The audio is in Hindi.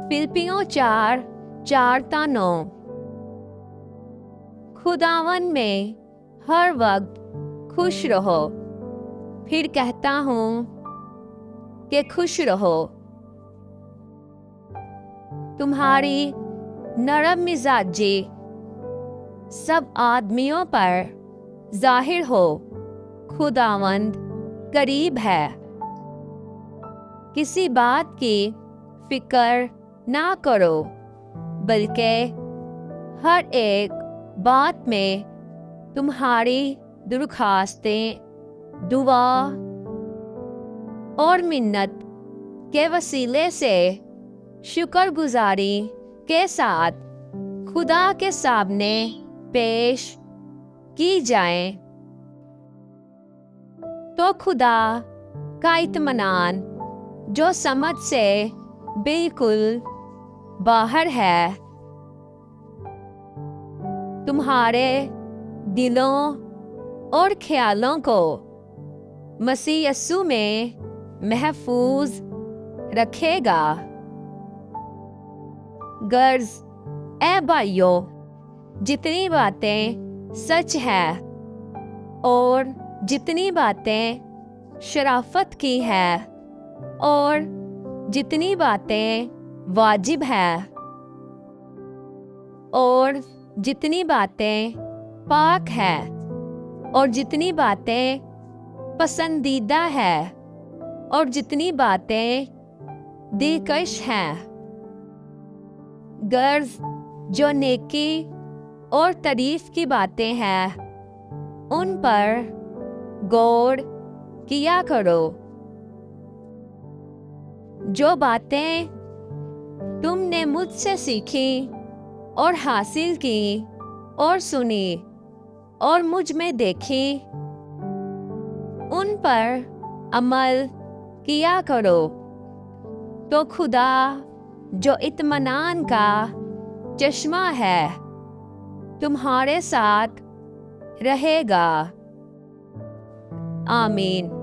फिलिपियों 4:4-9। खुदावन में हर वक्त खुश रहो। फिर कहता हूँ कि खुश रहो। तुम्हारी नरम मिजाजी सब आदमियों पर जाहिर हो। खुदावंद करीब है। किसी बात की फिक्र ना करो, बल्कि हर एक बात में तुम्हारी दरख्वास्तें दुआ और मिन्नत के वसीले से शुक्रगुजारी के साथ खुदा के सामने पेश की जाएं। तो खुदा का इत्मीनान जो समझ से बिल्कुल बाहर है, तुम्हारे दिलों और ख्यालों को मसीह यस्सु में महफूज रखेगा। गर्ज ए भाइयों, जितनी बातें सच है और जितनी बातें शराफत की है और जितनी बातें वाजिब है और जितनी बातें पाक है और जितनी बातें पसंदीदा है और जितनी बातें दिलकश हैं, गर्ज जो नेकी और तारीफ की बातें हैं, उन पर गौर किया करो। जो बातें तुमने मुझसे सीखी और हासिल की और सुनी और मुझ में देखी, उन पर अमल किया करो। तो खुदा जो इत्मीनान का चश्मा है, तुम्हारे साथ रहेगा। आमीन।